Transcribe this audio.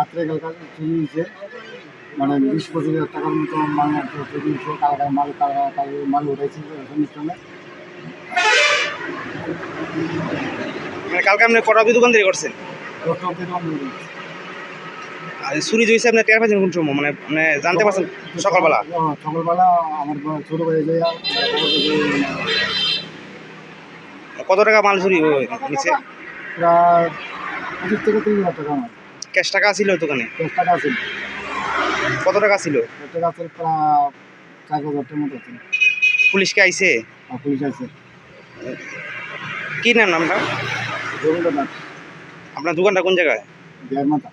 রাত্রে কালকে চুরি হয়েছে, মানে 20-25 হাজার টাকার মতো মাল চুরি হয়েছে। কালকে মাল উঠাইছে অনুষ্ঠানে। মানে কালকে আপনি কটা অবধি দোকানদারি করছেন? 10টা অব্দি দোকান ধরে গেছে। আর চুরি হয়েছে আপনি টের পাচ্ছেন কোন সময়, মানে মানে জানতে পারছেন সকালবেলা? সকালবেলা আমার ছোটো ভাই যাইয়া কত টাকা মাল চুরি নিচ্ছে? প্রায় 25 থেকে 30 হাজার টাকা আমার ক্যাশ টাকা ছিল দোকানে? 10 টাকা আছে। কত টাকা ছিল? 10 টাকা আছে প্রায় 4,000 মতো আছে। পুলিশকে আইছে? আর পুলিশ আছে। কি নাম নামটা? রবীন্দ্রনাথ আপনার দোকানটা কোন জায়গায়? দেড় মাথা।